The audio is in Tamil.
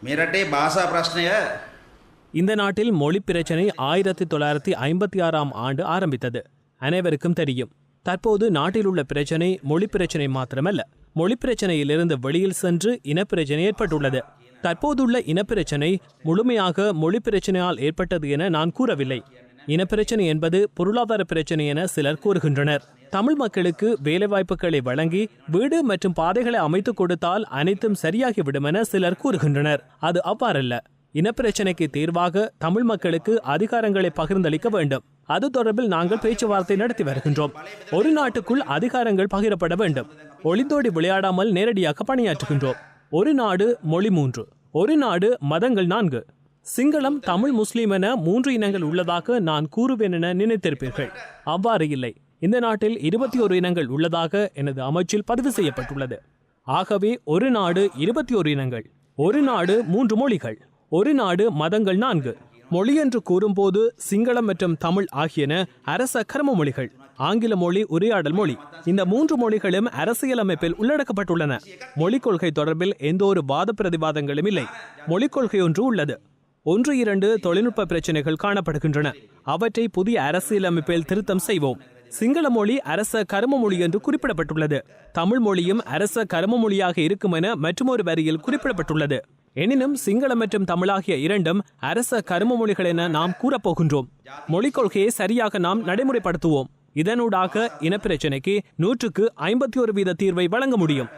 මෙරටේ භාෂා ප්‍රශ්නය இந்த நாட்டில் மொழி பிரச்சனை 1956ஆம் ஆண்டு ஆரம்பித்தது. அனைவருக்கும் தெரியும். தற்போது நாட்டில் உள்ள பிரச்சனை மொழி பிரச்சனை மாத்திரமல்ல. மொழி பிரச்சனையிலிருந்து வெளியில் சென்று இனப்பிரச்சனை ஏற்பட்டுள்ளது. தற்போதுள்ள இனப்பிரச்சனை முழுமையாக மொழி பிரச்சனையால் ஏற்பட்டது என நான் கூறவில்லை. இனப்பிரச்சனை என்பது பொருளாதார பிரச்சனை என சிலர் கூறுகின்றனர். தமிழ் மக்களுக்கு வேலைவாய்ப்புகளை வழங்கி வீடு மற்றும் பாதைகளை அமைத்துக் கொடுத்தால் அனைத்தும் சரியாகிவிடும் என சிலர் கூறுகின்றனர். அது அவ்வாறல்ல. இனப்பிரச்சனைக்கு தீர்வாக தமிழ் மக்களுக்கு அதிகாரங்களை பகிர்ந்தளிக்க வேண்டும். அது தொடர்பில் நாங்கள் பேச்சுவார்த்தை நடத்தி வருகின்றோம். ஒரு நாட்டுக்குள் அதிகாரங்கள் பகிரப்பட வேண்டும். ஒளிந்தோடி விளையாடாமல் நேரடியாக பணியாற்றுகின்றோம். ஒரு நாடு மொழி 3, ஒரு நாடு மதங்கள் 4. சிங்களம், தமிழ், முஸ்லிம் என 3 இனங்கள் உள்ளதாக நான் கூறுவேன் என நினைத்திருப்பீர்கள். அவ்வாறு இல்லை. இந்த நாட்டில் 21 இனங்கள் உள்ளதாக எனது அமைச்சில் பதிவு செய்யப்பட்டுள்ளது. ஆகவே ஒரு நாடு 21 இனங்கள், ஒரு நாடு 3 மொழிகள், ஒரு நாடு மதங்கள் 4. மொழி என்று கூறும்போது சிங்களம் மற்றும் தமிழ் ஆகியன அரச கர்ம மொழிகள். ஆங்கில மொழி உரையாடல் மொழி. இந்த 3 மொழிகளும் அரசியலமைப்பில் உள்ளடக்கப்பட்டுள்ளன. மொழிக் கொள்கை தொடர்பில் எந்த ஒரு வாத பிரதிவாதங்களும் இல்லை. மொழிக் கொள்கை ஒன்று உள்ளது. 1-2 தொழில்நுட்ப பிரச்சனைகள் காணப்படுகின்றன. அவற்றை புதிய அரசியலமைப்பில் திருத்தம் செய்வோம். சிங்கள மொழி அரச கர்ம மொழி என்று குறிப்பிடப்பட்டுள்ளது. தமிழ் மொழியும் அரச கர்ம மொழியாக இருக்கும் என மற்றொரு வரியில் குறிப்பிடப்பட்டுள்ளது. எனினும் சிங்களம் மற்றும் தமிழாகிய இரண்டும் அரச கர்ம மொழிகள் என நாம் கூறப்போகின்றோம். மொழிக் கொள்கையை சரியாக நாம் நடைமுறைப்படுத்துவோம். இதனூடாக இனப்பிரச்சனைக்கு 100% தீர்வை வழங்க முடியும்.